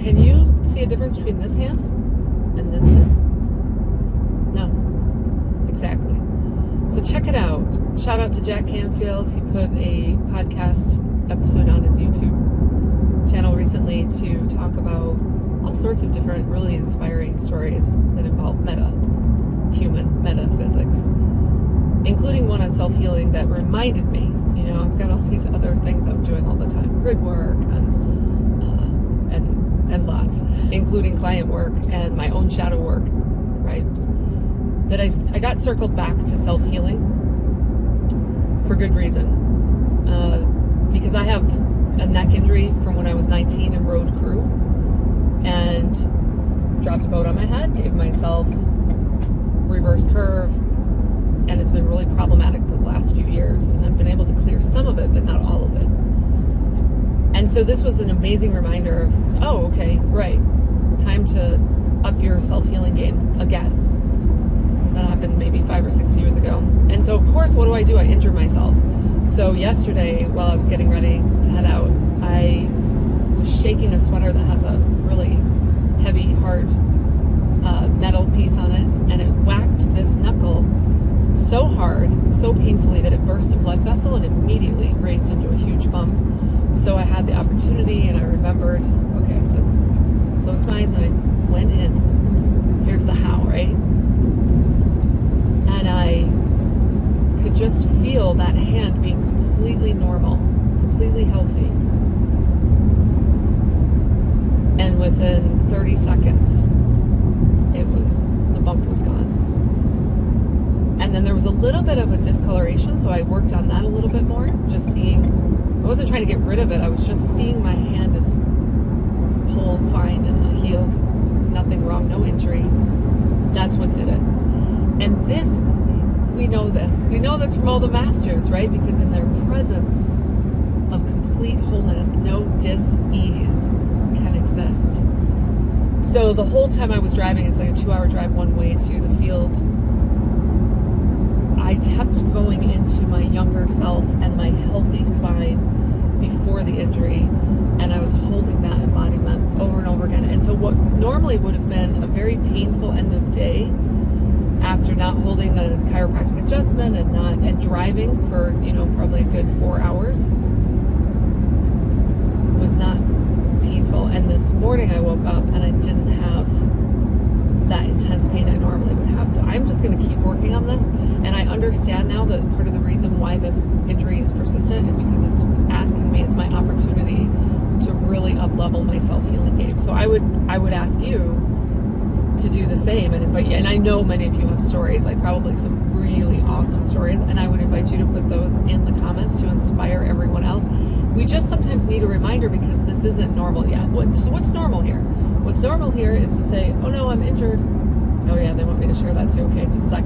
can you see a difference between this hand and this hand? No. Exactly. So check it out. Shout out to Jack Canfield. He put a podcast episode on his YouTube channel recently to talk about all sorts of different really inspiring stories that involve human metaphysics, including one on self-healing that reminded me, I've got all these other things I'm doing all the time, grid work and lots, including client work and my own shadow work, right? That I got circled back to self-healing for good reason. Because I have a neck injury from when I was 19 and rode crew and dropped a boat on my head, gave myself reverse curve, and it's been really problematic the last few years, and I've been able to clear some of it, but not all of it. And so this was an amazing reminder of, oh, okay, right, time to up your self-healing game again. That happened maybe 5 or 6 years ago. And so, of course, what do? I injure myself. So yesterday, while I was getting ready to head out, I was shaking a sweater that has a really heavy, hard metal piece on it, and it whacked this knuckle so hard, so painfully, that it burst a blood vessel and immediately raced into a huge bump. So I had the opportunity, and I remembered, okay, so closed my eyes and I went in. Here's the how, right? And I could just feel that hand being completely normal, completely healthy. And within 30 seconds, the bump was gone. And then there was a little bit of a discoloration, so I worked on that a little bit more, just seeing, I wasn't trying to get rid of it, I was just seeing my hand as whole, fine, and healed, nothing wrong, no injury. That's what did it. And this, we know this from all the masters, right? Because in their presence of complete wholeness, no dis-ease can exist. So the whole time I was driving, it's like a 2-hour drive one way to the field, I kept going into my younger self and my healthy spine before the injury, and I was holding that embodiment over and over again. And so what normally would have been a very painful end of day, after not holding a chiropractic adjustment and driving for probably a good 4 hours, was not painful. And this morning I woke up and I didn't have that intense pain I normally would have. So I'm just going to keep working on this, and I understand now that part of the reason why this injury is persistent is because it's asking me, it's my opportunity to really up-level my self-healing game. So I would ask you to do the same and invite you, and I know many of you have stories, like probably some really awesome stories, and I would invite you to put those in the comments to inspire everyone else. We just sometimes need a reminder because this isn't normal yet. So what's normal here? What's normal here is to say, oh no, I'm injured. Oh yeah, they want me to share that too. Okay, just a sec.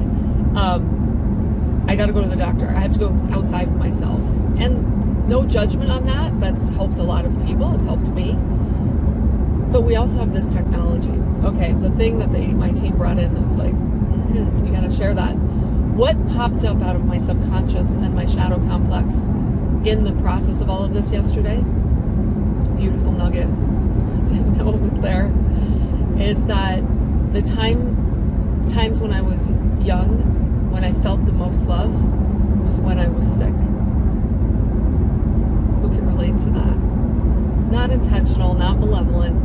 I gotta go to the doctor. I have to go outside of myself. And no judgment on that. That's helped a lot of people. It's helped me. But we also have this technology. Okay, the thing that my team brought in that was like, you gotta share that. What popped up out of my subconscious and my shadow complex in the process of all of this yesterday, beautiful nugget, didn't know it was there, is that the times when I was young, when I felt the most love, was when I was sick. Who can relate to that? Not intentional, not malevolent.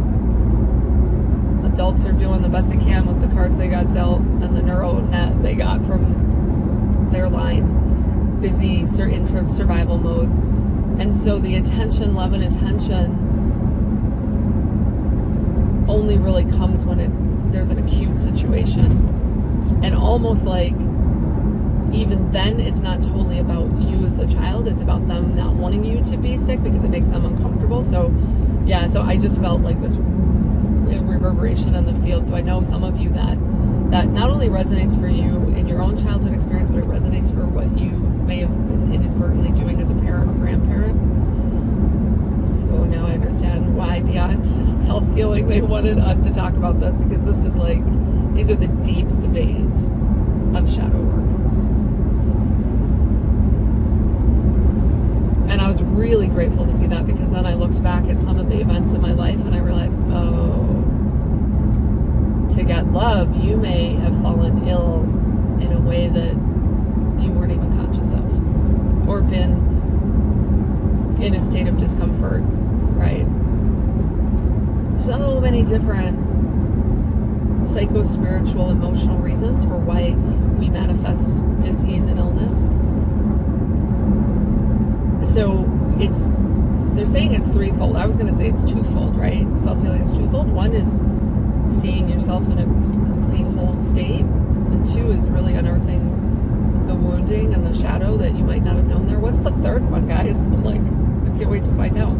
Adults are doing the best they can with the cards they got dealt and the neural net they got from their line. Busy in survival mode. And so the attention, love, and attention only really comes when there's an acute situation. And almost like even then it's not totally about you as the child, it's about them not wanting you to be sick because it makes them uncomfortable. So yeah, so I just felt like this reverberation in the field. So I know some of you that not only resonates for you in your own childhood experience, but it resonates for what you may have been inadvertently doing as a parent or grandparent. So now I understand why beyond self-healing they wanted us to talk about this, because this is like, these are the deep veins of shadow work. And I was really grateful to see that, because then I looked back at some of the events in my life and I realized, oh, love, you may have fallen ill in a way that you weren't even conscious of, or been in a state of discomfort, right? So many different psycho-spiritual, emotional reasons for why we manifest dis-ease and illness. So they're saying it's threefold. I was going to say it's twofold, right? Self-healing is twofold. One is seeing yourself in a complete whole state, and two is really unearthing the wounding and the shadow that you might not have known there. What's the third one, guys? I'm like, I can't wait to find out.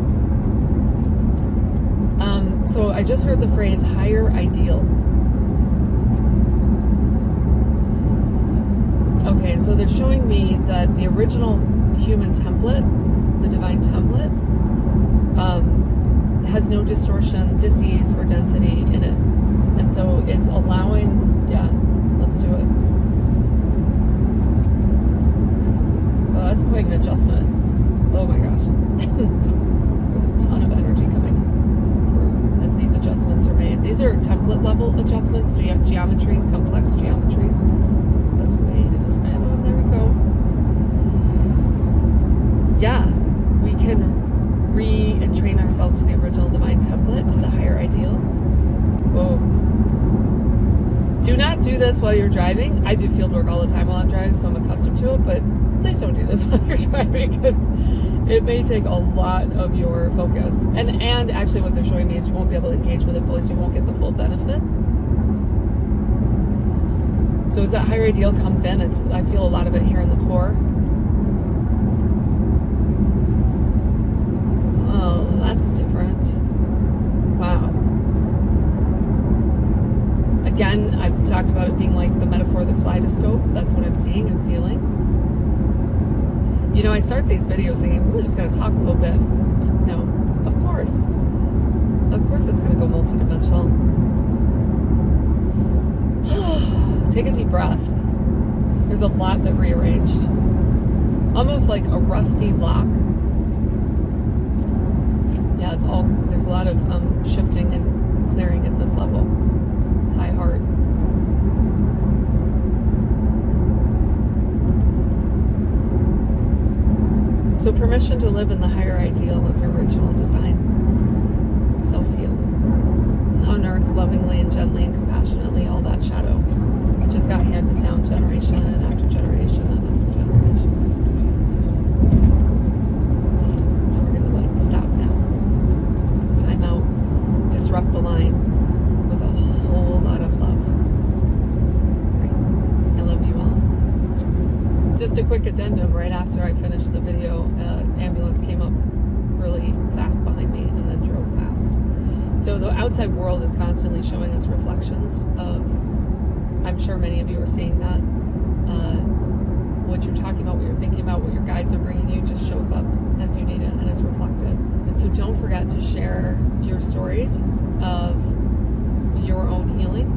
So I just heard the phrase higher ideal. Okay, and so they're showing me that the original human template, the divine template, has no distortion, dis-ease, or density in it. And so it's allowing, yeah, let's do it. Well, that's quite an adjustment. Oh my gosh. There's a ton of energy coming as these adjustments are made. These are template level adjustments, geometries, complex geometries. That's the best way to describe them. There we go. Yeah, we can re-entrain ourselves to the original divine template, to the higher ideal. Whoa. Do not do this while you're driving. I do field work all the time while I'm driving, so I'm accustomed to it, but please don't do this while you're driving, because it may take a lot of your focus. And actually what they're showing me is you won't be able to engage with it fully, so you won't get the full benefit. So as that higher ideal comes in, I feel a lot of it here in the core. Oh, that's different. Wow. Again, I've talked about it being like the metaphor of the kaleidoscope. That's what I'm seeing and feeling. You know, I start these videos thinking, we're just going to talk a little bit. No, of course. Of course it's going to go multidimensional. Take a deep breath. There's a lot that rearranged. Almost like a rusty lock. Yeah, there's a lot of shifting and clearing at this level. High heart. So permission to live in the higher ideal of your original design. Self-heal. Unearth lovingly and gently and compassionately all that shadow. It just got handed down generation and after generation and after generation. We're going to stop now. Time out. Disrupt the line with a whole lot of love. Right. I love you all. Just a quick addendum. Right after I finished the video, ambulance came up really fast behind me and then drove past. So the outside world is constantly showing us reflections of, I'm sure many of you are seeing that. What you're talking about, what you're thinking about, what your guides are bringing you just shows up as you need it and it's reflected. And so don't forget to share your stories of your own healing,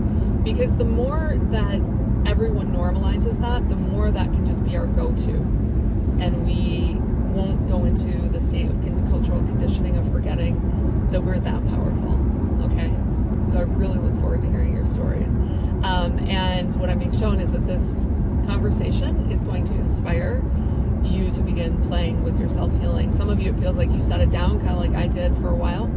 because the more that everyone normalizes that, the more that can just be our go-to. And we won't go into the state of cultural conditioning of forgetting that we're that powerful, okay? So I really look forward to hearing your stories. And what I'm being shown is that this conversation is going to inspire you to begin playing with your self-healing. Some of you, it feels like you set it down, kind of like I did for a while.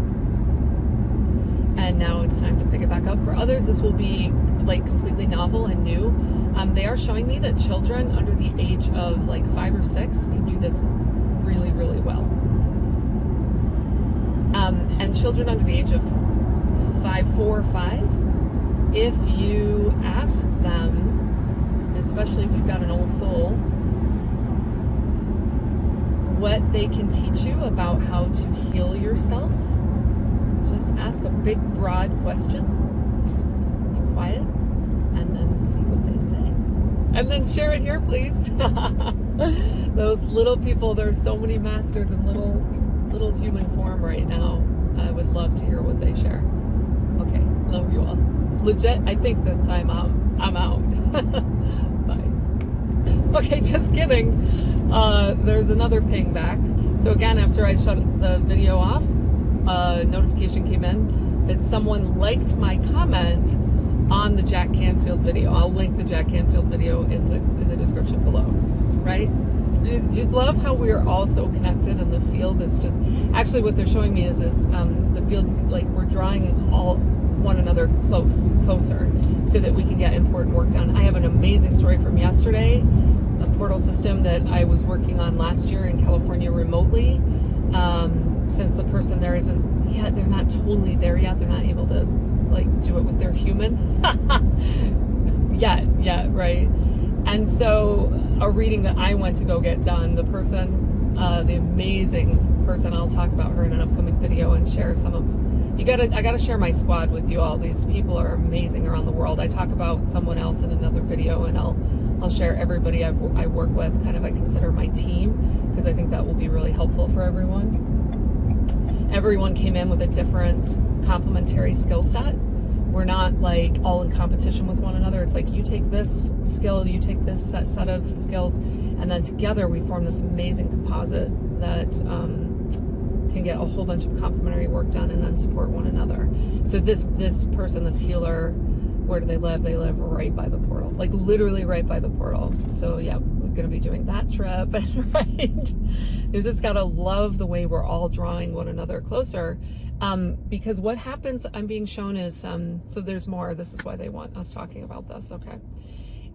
And now it's time to pick it back up. For others, this will be like completely novel and new. They are showing me that children under the age of like 5 or 6 can do this really, really well. And children under the age of 4 or 5, if you ask them, especially if you've got an old soul, what they can teach you about how to heal yourself, just ask a big, broad question, be quiet, and then see what they say. And then share it here, please. Those little people, there's so many masters in little human form right now. I would love to hear what they share. Okay, love you all. Legit, I think this time I'm out. Bye. Okay, just kidding. There's another ping back. So again, after I shut the video off, a notification came in that someone liked my comment on the Jack Canfield video. I'll link the Jack Canfield video in the description below, right? You love how we are all so connected, and the field is just, actually what they're showing me is the field, like we're drawing all one another closer so that we can get important work done. I have an amazing story from yesterday, a portal system that I was working on last year in California remotely. Since the person there isn't yet, they're not totally there yet, they're not able to like do it with their human yet, right? And so a reading that I went to go get done, the person, the amazing person, I'll talk about her in an upcoming video and share some of, I gotta share my squad with you all. These people are amazing around the world. I talk about someone else in another video, and I'll share everybody I work with, kind of I consider my team, because I think that will be really helpful for everyone. Everyone came in with a different complementary skill set. We're not like all in competition with one another. It's like you take this skill, you take this set of skills, and then together we form this amazing composite that can get a whole bunch of complementary work done and then support one another. So this person, this healer, where do they live? They live right by the portal, like literally right by the portal. So yeah, we're going to be doing that trip, right? You just got to love the way we're all drawing one another closer. Because what happens, I'm being shown is, so there's more, this is why they want us talking about this, okay,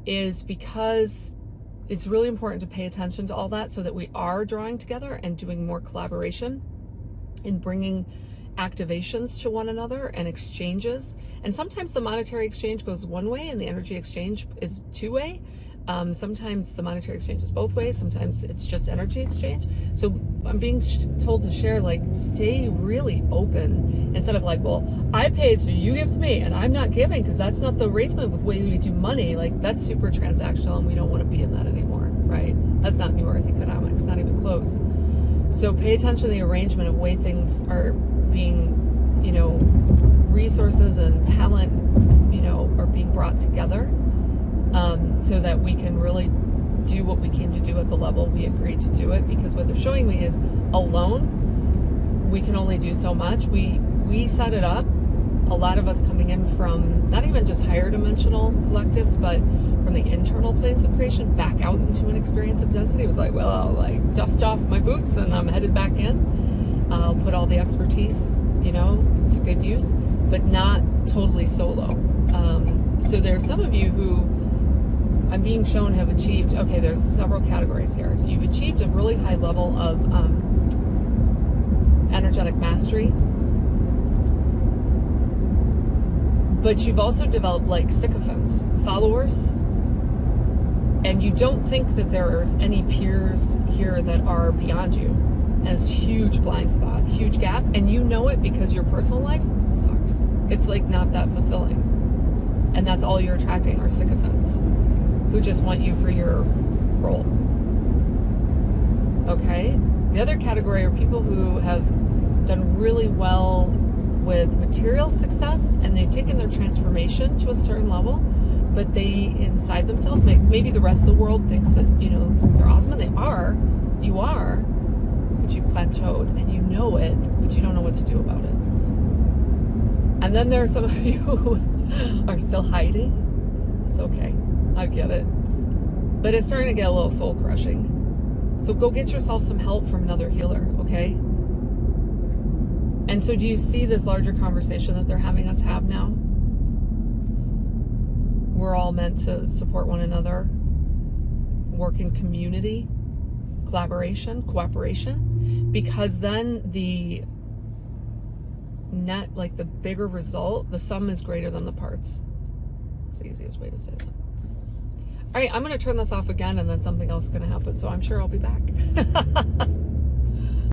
is because it's really important to pay attention to all that so that we are drawing together and doing more collaboration in bringing activations to one another and exchanges. And sometimes the monetary exchange goes one way and the energy exchange is two-way. Sometimes the monetary exchange is both ways. Sometimes it's just energy exchange. So I'm being told to share, like, stay really open instead of like, well, I paid, so you give to me, and I'm not giving, because that's not the arrangement with the way we do money. Like, that's super transactional, and we don't want to be in that anymore, right? That's not New Earth economics, not even close. So pay attention to the arrangement of way things are being, resources and talent, are being brought together. So that we can really do what we came to do at the level we agreed to do it. Because what they're showing me is, alone, we can only do so much. We set it up, a lot of us coming in from not even just higher dimensional collectives, but from the internal planes of creation back out into an experience of density. It was like, well, I'll like dust off my boots and I'm headed back in. I'll put all the expertise, to good use, but not totally solo. So there's some of you who I'm being shown have achieved, okay, there's several categories here. You've achieved a really high level of energetic mastery, but you've also developed like sycophants, followers, and you don't think that there's any peers here that are beyond you. And it's a huge blind spot, huge gap, and you know it because your personal life sucks. It's like not that fulfilling. And that's all you're attracting are sycophants who just want you for your role. Okay? The other category are people who have done really well with material success, and they've taken their transformation to a certain level, but they inside themselves, maybe the rest of the world thinks that, they're awesome, and they are, you are, but you've plateaued, and you know it, but you don't know what to do about it. And then there are some of you who are still hiding. It's okay. I get it. But it's starting to get a little soul crushing. So go get yourself some help from another healer, okay? And so do you see this larger conversation that they're having us have now? We're all meant to support one another, work in community, collaboration, cooperation, because then the net, like the bigger result, the sum is greater than the parts. It's the easiest way to say that. All right, I'm going to turn this off again, and then something else is going to happen, so I'm sure I'll be back.